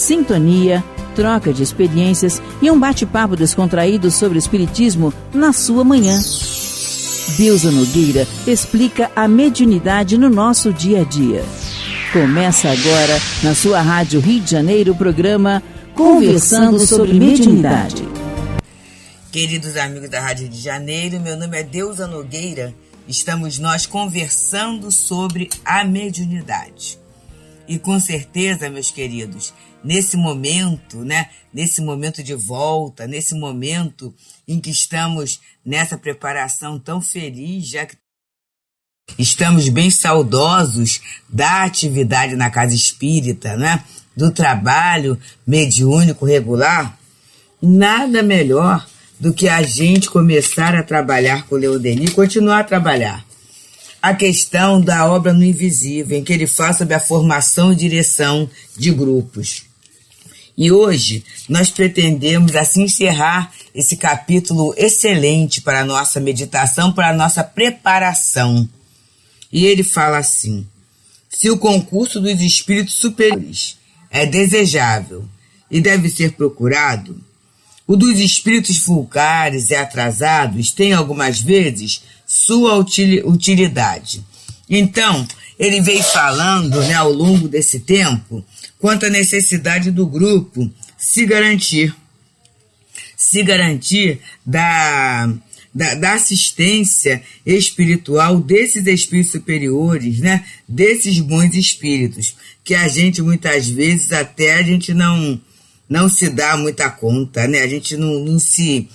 sintonia, troca de experiências e um bate-papo descontraído sobre o espiritismo na sua manhã. Deusa Nogueira explica a mediunidade no nosso dia a dia. Começa agora, na sua Rádio Rio de Janeiro, o programa Conversando sobre Mediunidade. Queridos amigos da Rádio Rio de Janeiro, meu nome é Deusa Nogueira. Estamos nós conversando sobre a mediunidade. E com certeza, meus queridos, nesse momento, nesse momento de volta, nesse momento em que estamos nessa preparação tão feliz, já que estamos bem saudosos da atividade na casa espírita, do trabalho mediúnico regular, nada melhor do que a gente começar a trabalhar com o Leon Denis e continuar a trabalhar. A questão da obra no invisível, em que ele fala sobre a formação e direção de grupos. E hoje nós pretendemos assim encerrar esse capítulo excelente para a nossa meditação, para a nossa preparação. E ele fala assim: se o concurso dos espíritos superiores é desejável e deve ser procurado, o dos espíritos vulgares e atrasados tem algumas vezes sua utilidade. Então, ele veio falando, ao longo desse tempo, quanto à necessidade do grupo se garantir da assistência espiritual desses espíritos superiores, desses bons espíritos, que a gente muitas vezes até a gente não se dá muita conta, a gente não se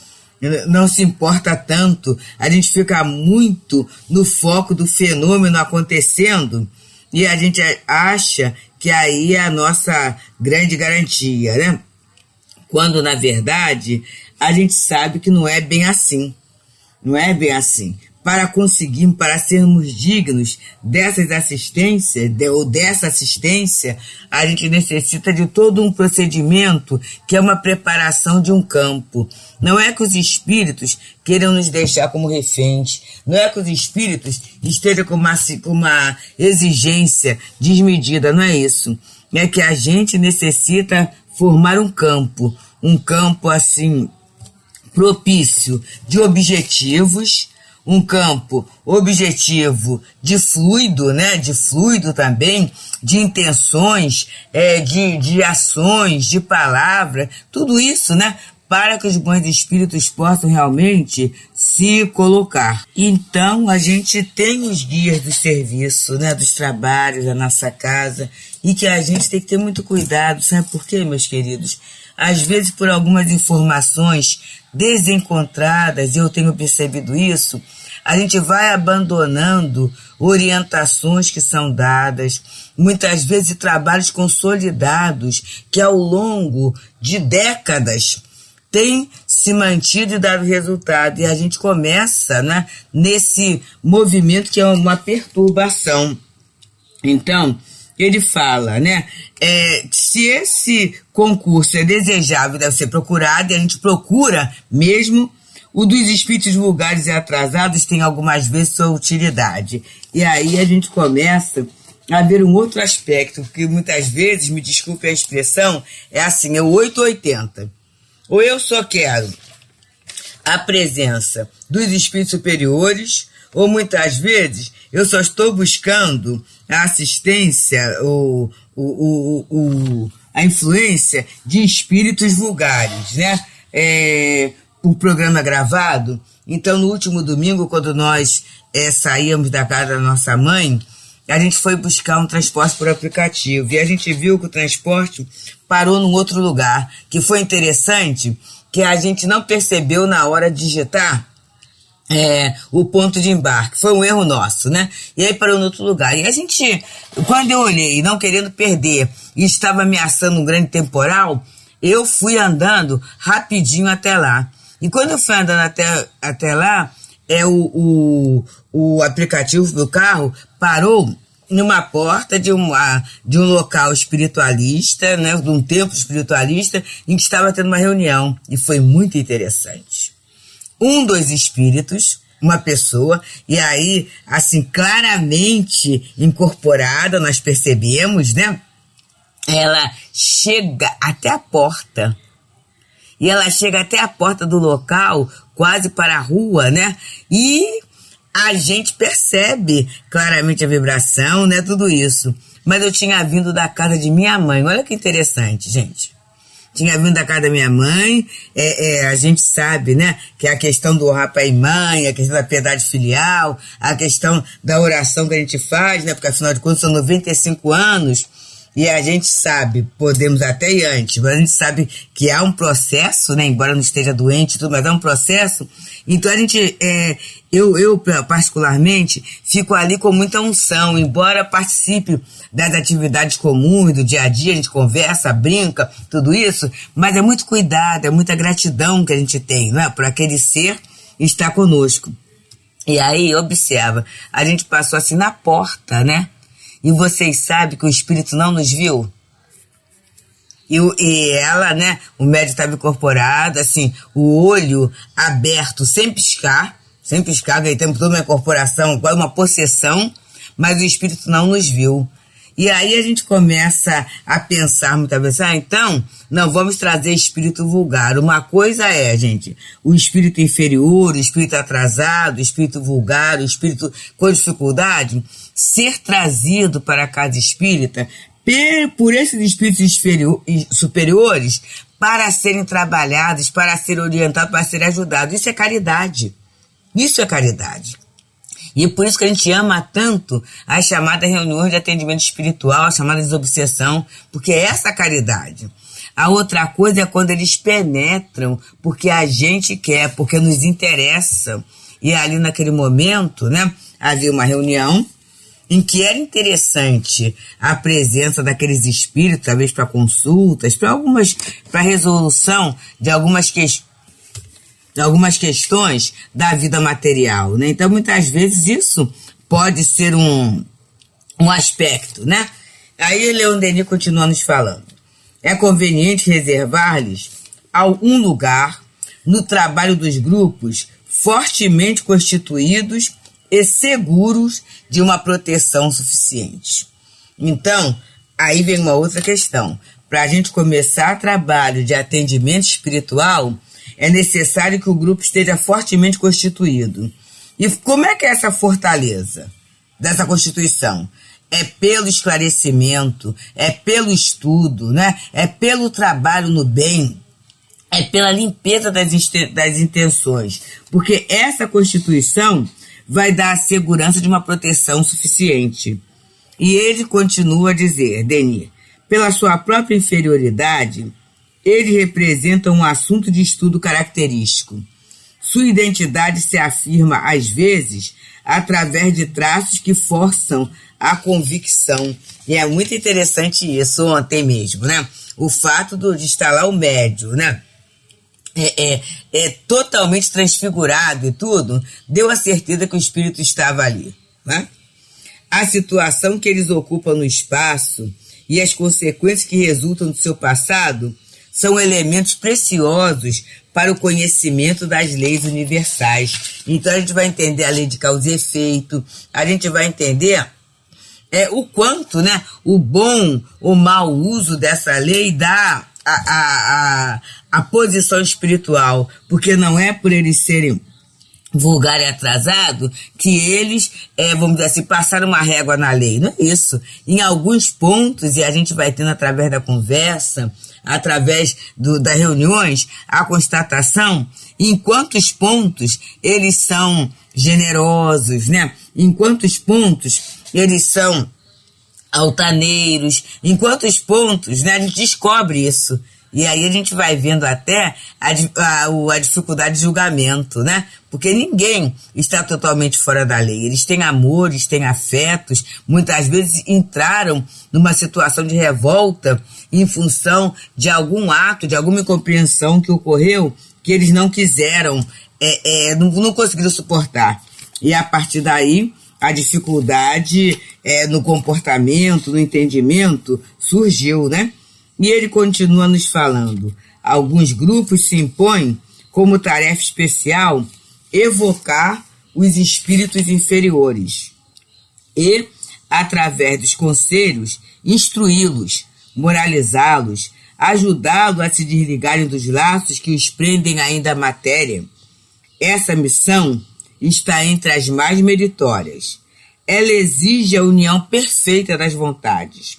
importa tanto, a gente fica muito no foco do fenômeno acontecendo e a gente acha que aí é a nossa grande garantia, Quando, na verdade, a gente sabe que não é bem assim. Não é bem assim. Para sermos dignos dessas assistências, ou dessa assistência, a gente necessita de todo um procedimento que é uma preparação de um campo. Não é que os espíritos queiram nos deixar como reféns, não é que os espíritos estejam com uma exigência desmedida, não é isso. É que a gente necessita formar um campo assim, propício de objetivos, um campo objetivo de fluido, de fluido também, de intenções, de ações, de palavra, tudo isso, para que os bons espíritos possam realmente se colocar. Então, a gente tem os guias do serviço, dos trabalhos da nossa casa, e que a gente tem que ter muito cuidado, sabe por quê, meus queridos? Às vezes, por algumas informações desencontradas, eu tenho percebido isso, a gente vai abandonando orientações que são dadas, muitas vezes trabalhos consolidados que ao longo de décadas têm se mantido e dado resultado. E a gente começa nesse movimento que é uma perturbação. Então, ele fala, se esse concurso é desejável, deve ser procurado, e a gente procura mesmo. O dos espíritos vulgares e atrasados tem algumas vezes sua utilidade. E aí a gente começa a ver um outro aspecto, que muitas vezes, me desculpe a expressão, é assim, é o 880. Ou eu só quero a presença dos espíritos superiores, ou muitas vezes eu só estou buscando a assistência ou a influência de espíritos vulgares, o programa gravado. Então, no último domingo, quando nós saíamos da casa da nossa mãe, a gente foi buscar um transporte por aplicativo e a gente viu que o transporte parou num outro lugar, que foi interessante, que a gente não percebeu na hora de digitar o ponto de embarque. Foi um erro nosso, E aí parou no outro lugar. E a gente, quando eu olhei, não querendo perder, e estava ameaçando um grande temporal, eu fui andando rapidinho até lá. E quando eu fui andando até lá, o aplicativo do carro parou numa porta de um local espiritualista, de um templo espiritualista, em que estava tendo uma reunião. E foi muito interessante. Um dos espíritos, uma pessoa, e aí, assim, claramente incorporada, nós percebemos, ela chega até a porta. E ela chega até a porta do local, quase para a rua, né? E a gente percebe claramente a vibração, né? Tudo isso. Mas eu tinha vindo da casa de minha mãe. Olha que interessante, gente. Tinha vindo da casa da minha mãe. A gente sabe, né? Que é a questão do honrar pai e mãe, a questão da piedade filial, a questão da oração que a gente faz, né? Porque afinal de contas são 95 anos. E a gente sabe, podemos até ir antes, mas a gente sabe que há um processo, né? Embora não esteja doente e tudo, mas há um processo. Então a gente, eu particularmente, fico ali com muita unção, embora participe das atividades comuns, do dia a dia, a gente conversa, brinca, tudo isso, mas é muito cuidado, é muita gratidão que a gente tem, não é? Por aquele ser estar conosco. E aí, observa, a gente passou assim na porta, né? E vocês sabem que o espírito não nos viu? E ela, né, o médium estava incorporado, assim, o olho aberto, sem piscar, aquele tempo todo uma incorporação, quase uma possessão, mas o espírito não nos viu. E aí a gente começa a pensar muitas vezes, então, não, vamos trazer espírito vulgar. Uma coisa é, gente, o espírito inferior, o espírito atrasado, o espírito vulgar, o espírito com dificuldade, ser trazido para a casa espírita por esses espíritos superiores para serem trabalhados, para serem orientados, para serem ajudados. Isso é caridade. Isso é caridade. E é por isso que a gente ama tanto as chamadas reuniões de atendimento espiritual, as chamadas de desobsessão, porque é essa caridade. A outra coisa é quando eles penetram, porque a gente quer, porque nos interessa. E ali naquele momento, né, havia uma reunião em que era interessante a presença daqueles espíritos, talvez para consultas, para resolução de algumas questões da vida material, né? Então, muitas vezes, isso pode ser um aspecto, né? Aí, Leon Denis continua nos falando. É conveniente reservar-lhes algum lugar no trabalho dos grupos fortemente constituídos e seguros de uma proteção suficiente. Então, aí vem uma outra questão. Para a gente começar trabalho de atendimento espiritual, é necessário que o grupo esteja fortemente constituído. E como é que é essa fortaleza dessa constituição? É pelo esclarecimento, é pelo estudo, né? É pelo trabalho no bem, é pela limpeza das intenções. Porque essa constituição vai dar a segurança de uma proteção suficiente. E ele continua a dizer, Denis, pela sua própria inferioridade, ele representa um assunto de estudo característico. Sua identidade se afirma, às vezes, através de traços que forçam a convicção. E é muito interessante isso ontem mesmo, né? O fato de estar lá o médium, né? É totalmente transfigurado e tudo, deu a certeza que o espírito estava ali, né? A situação que eles ocupam no espaço e as consequências que resultam do seu passado são elementos preciosos para o conhecimento das leis universais. Então a gente vai entender a lei de causa e efeito, a gente vai entender o quanto, né, o bom ou mau uso dessa lei dá a posição espiritual, porque não é por eles serem vulgar e atrasado que eles, vamos dizer assim, passaram uma régua na lei. Não é isso. Em alguns pontos, e a gente vai tendo através da conversa, através das reuniões, a constatação, em quantos pontos eles são generosos, né? Em quantos pontos eles são altaneiros, em quantos pontos, né, a gente descobre isso. E aí a gente vai vendo até a dificuldade de julgamento, né? Porque ninguém está totalmente fora da lei. Eles têm amores, têm afetos, muitas vezes entraram numa situação de revolta em função de algum ato, de alguma incompreensão que ocorreu, que eles não quiseram, não conseguiram suportar. E a partir daí, a dificuldade no comportamento, no entendimento, surgiu, né? E ele continua nos falando. Alguns grupos se impõem como tarefa especial evocar os espíritos inferiores e, através dos conselhos, instruí-los moralizá-los, ajudá-los a se desligarem dos laços que os prendem ainda à matéria. Essa missão está entre as mais meritórias. Ela exige a união perfeita das vontades,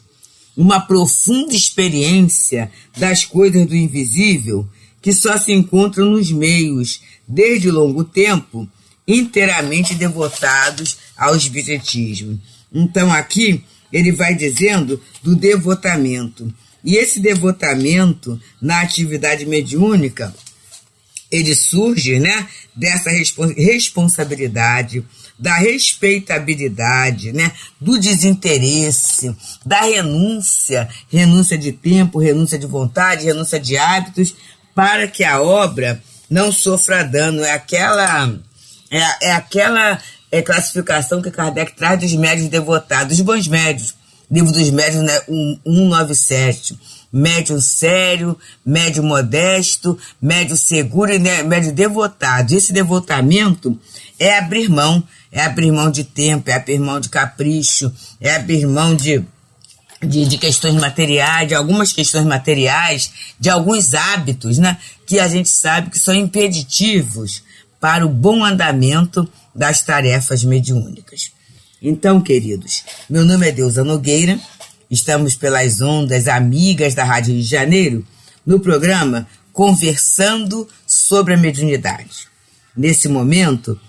uma profunda experiência das coisas do invisível que só se encontram nos meios, desde longo tempo, inteiramente devotados ao espiritismo. Então aqui ele vai dizendo do devotamento. E esse devotamento na atividade mediúnica, ele surge, né, dessa responsabilidade, da respeitabilidade, né, do desinteresse, da renúncia de tempo, renúncia de vontade, renúncia de hábitos, para que a obra não sofra dano. É aquela classificação que Kardec traz dos médiuns devotados, dos bons médiuns. Livro dos Médiuns, né, 197. Médium sério, médium modesto, médium seguro e médium devotado. Esse devotamento é abrir mão de tempo, é abrir mão de capricho, é abrir mão de questões materiais, de algumas questões materiais, de alguns hábitos, né, que a gente sabe que são impeditivos para o bom andamento das tarefas mediúnicas. Então, queridos, meu nome é Deusa Nogueira, estamos pelas ondas amigas da Rádio Rio de Janeiro, no programa Conversando sobre a Mediunidade. Nesse momento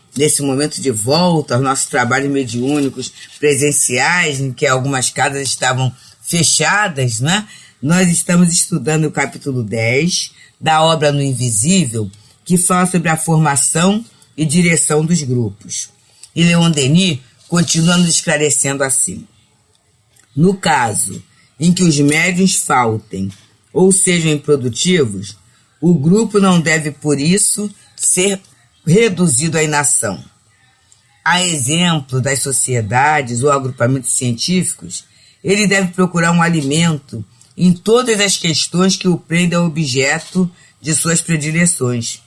de volta aos nossos trabalhos mediúnicos presenciais, em que algumas casas estavam fechadas, né? Nós estamos estudando o capítulo 10 da obra No Invisível, que fala sobre a formação e direção dos grupos. E Leon Denis continua nos esclarecendo assim: no caso em que os médiuns faltem ou sejam improdutivos, o grupo não deve, por isso, ser reduzido à inação. A exemplo das sociedades ou agrupamentos científicos, ele deve procurar um alimento em todas as questões que o prendem ao objeto de suas predileções.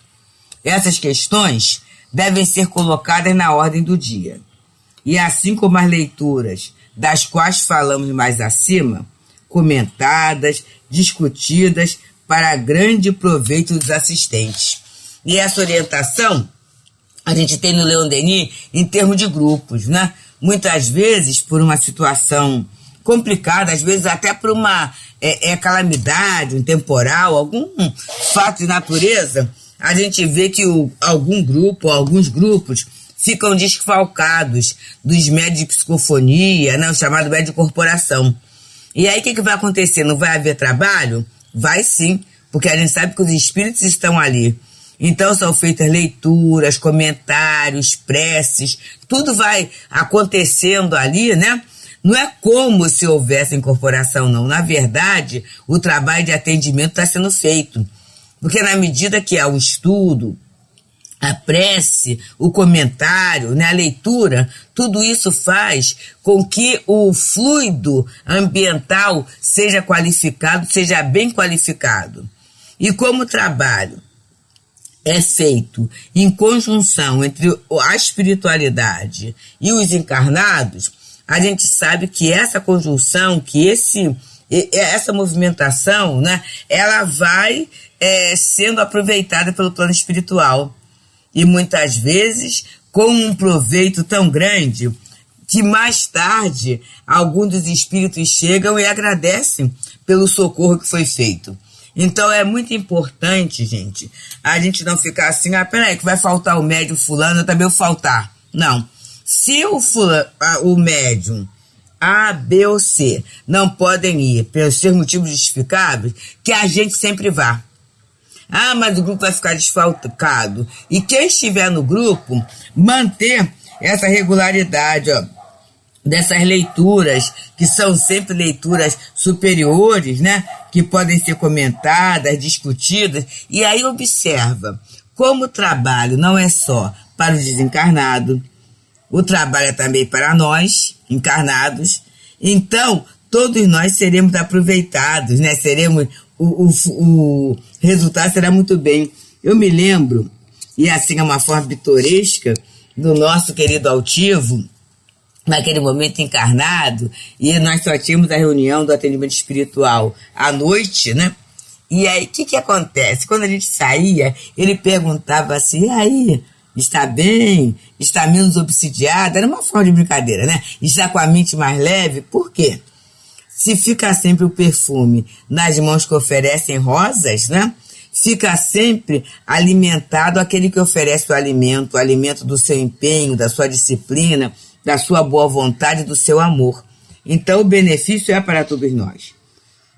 Essas questões devem ser colocadas na ordem do dia. E assim como as leituras das quais falamos mais acima, comentadas, discutidas para grande proveito dos assistentes. E essa orientação a gente tem no Leon Denis em termos de grupos, né? Muitas vezes por uma situação complicada, às vezes até por uma calamidade, um temporal, algum fato de natureza, a gente vê que algum grupo, ou alguns grupos, ficam desfalcados dos médios de psicofonia, né, o chamado médio de corporação. E aí o que vai acontecer? Não vai haver trabalho? Vai sim, porque a gente sabe que os espíritos estão ali. Então são feitas leituras, comentários, preces, tudo vai acontecendo ali, né? Não é como se houvesse incorporação, não. Na verdade, o trabalho de atendimento está sendo feito. Porque na medida que há o estudo, a prece, o comentário, né, a leitura, tudo isso faz com que o fluido ambiental seja qualificado, seja bem qualificado. E como o trabalho é feito em conjunção entre a espiritualidade e os encarnados, a gente sabe que essa conjunção, que essa movimentação, né, ela vai sendo aproveitada pelo plano espiritual. E muitas vezes com um proveito tão grande que mais tarde alguns dos espíritos chegam e agradecem pelo socorro que foi feito. Então é muito importante, gente, a gente não ficar assim, peraí, que vai faltar o médium fulano, eu também vou faltar. Não. Se o médium A, B ou C não podem ir pelos seus motivos justificáveis, que a gente sempre vá. Mas o grupo vai ficar desfalcado. E quem estiver no grupo, manter essa regularidade, dessas leituras, que são sempre leituras superiores, né? Que podem ser comentadas, discutidas. E aí observa como o trabalho não é só para o desencarnado, o trabalho é também para nós, encarnados. Então, todos nós seremos aproveitados, né? O resultado será muito bem. Eu me lembro, e assim é uma forma pitoresca, do nosso querido altivo, naquele momento encarnado, e nós só tínhamos a reunião do atendimento espiritual à noite, né? E aí, o que acontece? Quando a gente saía, ele perguntava assim, e aí, está bem? Está menos obsidiada? Era uma forma de brincadeira, né? Está com a mente mais leve? Por quê? Se fica sempre o perfume nas mãos que oferecem rosas, né? Fica sempre alimentado aquele que oferece o alimento do seu empenho, da sua disciplina, da sua boa vontade, do seu amor. Então o benefício é para todos nós.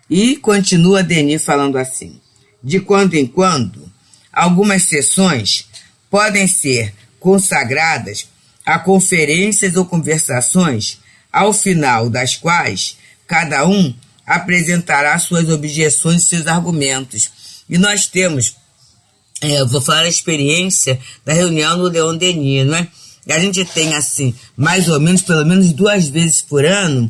E continua Denis falando assim, de quando em quando, algumas sessões podem ser consagradas a conferências ou conversações, ao final das quais cada um apresentará suas objeções e seus argumentos. E nós temos, eu vou falar a experiência da reunião do Leon Denis, não é? A gente tem assim, mais ou menos, pelo menos 2 vezes por ano,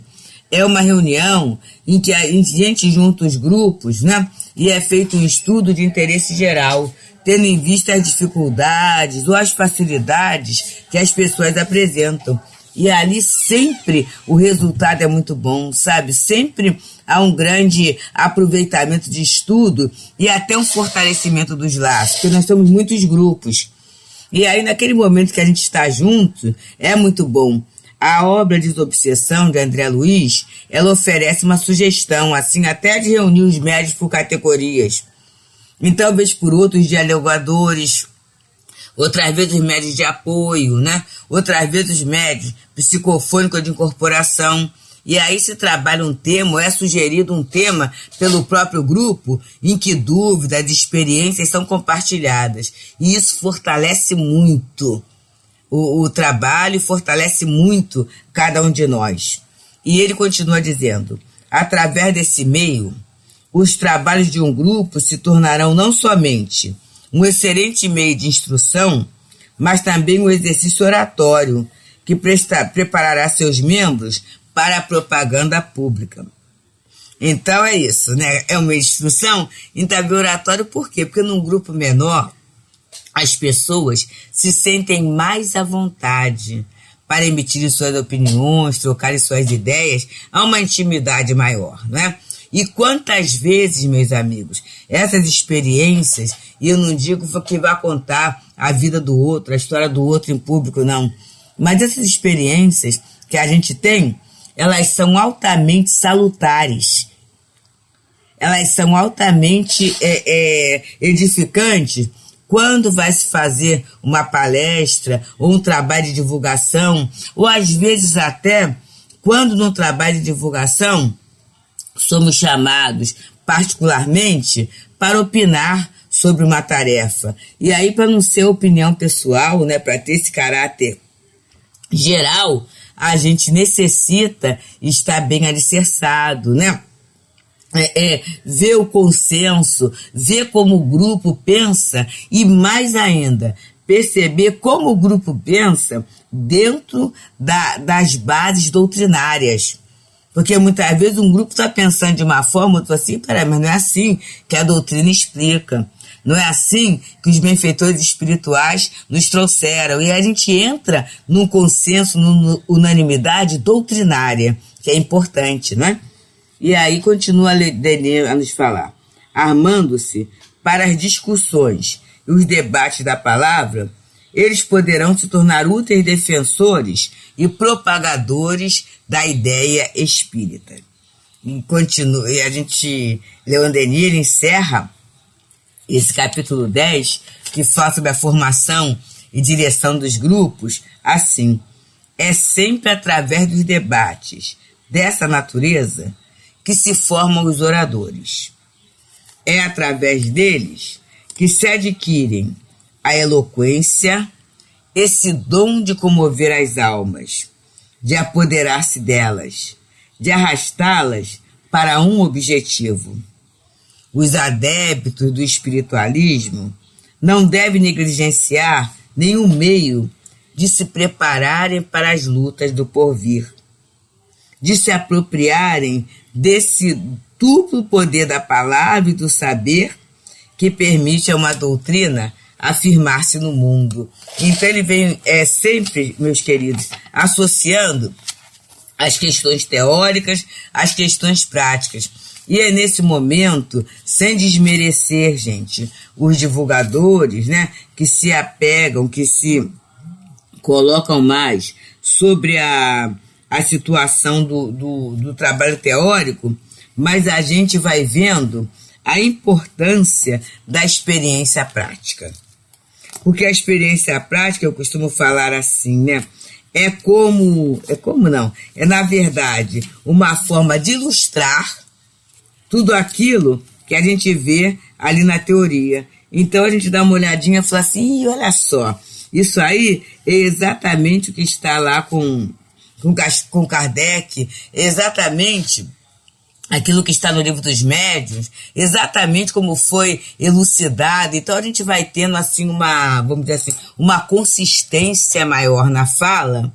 é uma reunião em que a gente junta os grupos, né? E é feito um estudo de interesse geral, tendo em vista as dificuldades ou as facilidades que as pessoas apresentam. E ali sempre o resultado é muito bom, sabe? Sempre há um grande aproveitamento de estudo e até um fortalecimento dos laços, porque nós somos muitos grupos. E aí, naquele momento que a gente está junto, é muito bom. A obra Desobsessão, de André Luiz, ela oferece uma sugestão, assim, até de reunir os médios por categorias. Então, vez por outros dialogadores, outras vezes os médios de apoio, né? Outras vezes os médios psicofônicos de incorporação. E aí se trabalha um tema, ou é sugerido um tema pelo próprio grupo, em que dúvidas, experiências são compartilhadas. E isso fortalece muito o trabalho, fortalece muito cada um de nós. E ele continua dizendo, através desse meio, os trabalhos de um grupo se tornarão não somente um excelente meio de instrução, mas também um exercício oratório que preparará seus membros para a propaganda pública. Então é isso, né? É uma instrução em também oratório, por quê? Porque num grupo menor, as pessoas se sentem mais à vontade para emitirem suas opiniões, trocarem suas ideias, há uma intimidade maior, né? E quantas vezes, meus amigos, essas experiências, e eu não digo que vai contar a vida do outro, a história do outro em público, não, mas essas experiências que a gente tem, elas são altamente salutares, elas são altamente edificantes quando vai se fazer uma palestra ou um trabalho de divulgação, ou às vezes até quando no trabalho de divulgação somos chamados particularmente para opinar sobre uma tarefa. E aí, para não ser opinião pessoal, né, para ter esse caráter geral, a gente necessita estar bem alicerçado, né? Ver o consenso, ver como o grupo pensa e, mais ainda, perceber como o grupo pensa dentro das bases doutrinárias. Porque muitas vezes um grupo está pensando de uma forma, outro assim, peraí, mas não é assim que a doutrina explica. Não é assim que os benfeitores espirituais nos trouxeram. E a gente entra num consenso, numa unanimidade doutrinária, que é importante, não é? E aí continua Denis a nos falar. Armando-se para as discussões e os debates da palavra, eles poderão se tornar úteis defensores e propagadores da ideia espírita. E continua, e a gente, Leon Denis, ele encerra esse capítulo 10, que fala sobre a formação e direção dos grupos, assim: é sempre através dos debates dessa natureza que se formam os oradores. É através deles que se adquirem a eloquência, esse dom de comover as almas, de apoderar-se delas, de arrastá-las para um objetivo. Os adeptos do espiritualismo não devem negligenciar nenhum meio de se prepararem para as lutas do porvir, de se apropriarem desse duplo poder da palavra e do saber que permite a uma doutrina afirmar-se no mundo. Então ele vem sempre, meus queridos, associando as questões teóricas, as questões práticas. E é nesse momento, sem desmerecer, gente, os divulgadores, né, que se apegam, que se colocam mais sobre a situação do trabalho teórico, mas a gente vai vendo a importância da experiência prática. Porque a experiência prática, eu costumo falar assim, né, é na verdade uma forma de ilustrar tudo aquilo que a gente vê ali na teoria. Então a gente dá uma olhadinha e fala assim, olha só, isso aí é exatamente o que está lá com Kardec, exatamente aquilo que está no Livro dos Médiuns, exatamente como foi elucidado. Então a gente vai tendo assim uma consistência maior na fala,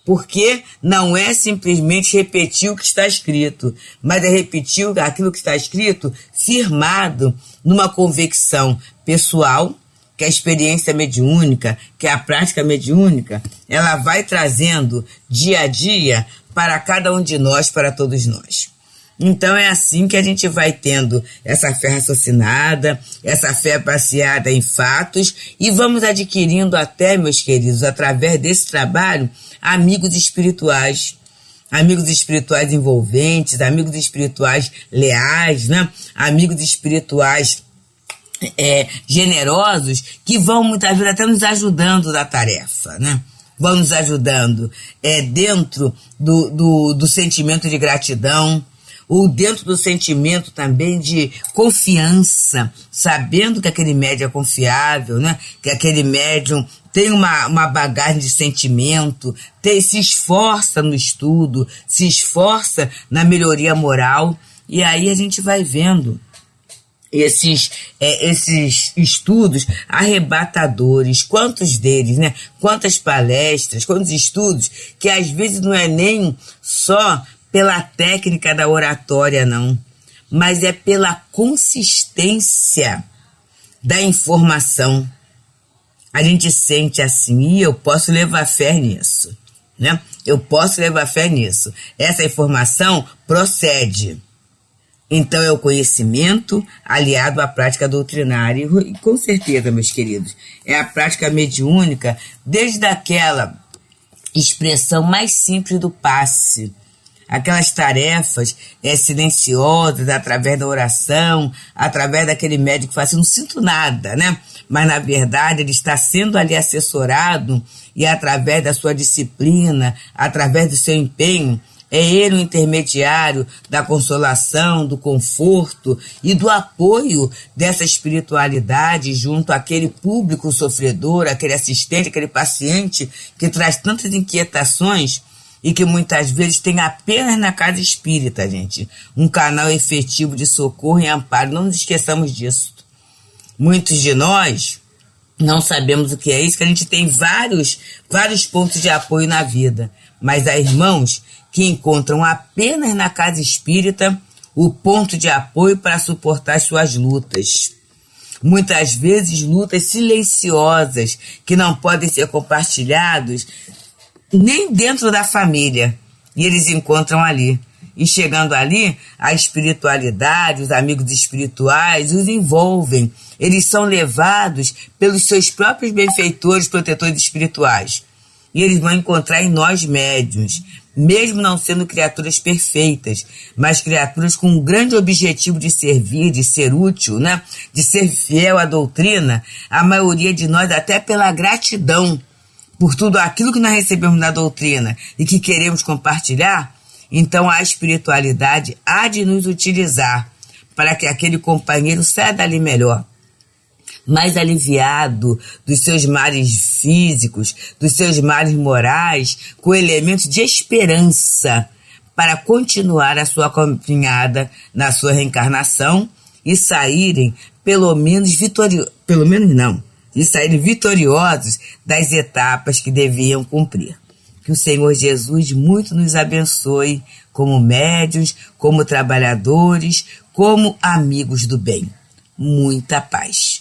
porque não é simplesmente repetir o que está escrito, mas é repetir aquilo que está escrito firmado numa convicção pessoal, que a experiência mediúnica, que a prática mediúnica, ela vai trazendo dia a dia para cada um de nós, para todos nós. Então é assim que a gente vai tendo essa fé raciocinada, essa fé baseada em fatos, e vamos adquirindo até, meus queridos, através desse trabalho, amigos espirituais envolventes, amigos espirituais leais, né? Amigos espirituais generosos, que vão muitas vezes até nos ajudando na tarefa, né? Vão nos ajudando dentro do sentimento de gratidão, ou dentro do sentimento também de confiança, sabendo que aquele médium é confiável, né? Que aquele médium tem uma bagagem de sentimento, se esforça no estudo, se esforça na melhoria moral, e aí a gente vai vendo esses estudos arrebatadores, quantos deles, né? Quantas palestras, quantos estudos, que às vezes não é nem só pela técnica da oratória, não, mas é pela consistência da informação. A gente sente assim, e eu posso levar fé nisso, né? Eu posso levar fé nisso. Essa informação procede. Então é o conhecimento aliado à prática doutrinária. E com certeza, meus queridos, é a prática mediúnica, desde aquela expressão mais simples do passe, aquelas tarefas silenciosas, através da oração, através daquele médico que fala assim, não sinto nada, né? Mas, na verdade, ele está sendo ali assessorado, e através da sua disciplina, através do seu empenho, é ele o intermediário da consolação, do conforto e do apoio dessa espiritualidade junto àquele público sofredor, aquele assistente, aquele paciente que traz tantas inquietações e que muitas vezes tem apenas na casa espírita, gente, um canal efetivo de socorro e amparo. Não nos esqueçamos disso. Muitos de nós não sabemos o que é isso, que a gente tem vários pontos de apoio na vida, mas há irmãos que encontram apenas na casa espírita o ponto de apoio para suportar suas lutas. Muitas vezes lutas silenciosas que não podem ser compartilhados nem dentro da família, e eles encontram ali. E chegando ali, a espiritualidade, os amigos espirituais os envolvem. Eles são levados pelos seus próprios benfeitores, protetores espirituais. E eles vão encontrar em nós médiuns, mesmo não sendo criaturas perfeitas, mas criaturas com um grande objetivo de servir, de ser útil, né? De ser fiel à doutrina, a maioria de nós até pela gratidão por tudo aquilo que nós recebemos na doutrina e que queremos compartilhar. Então a espiritualidade há de nos utilizar para que aquele companheiro saia dali melhor, mais aliviado dos seus males físicos, dos seus males morais, com elementos de esperança para continuar a sua caminhada na sua reencarnação e saírem saírem vitoriosos das etapas que deviam cumprir. Que o Senhor Jesus muito nos abençoe como médiuns, como trabalhadores, como amigos do bem. Muita paz.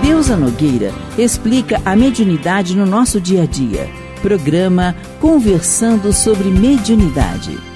Deusa Nogueira explica a mediunidade no nosso dia a dia. Programa Conversando sobre Mediunidade.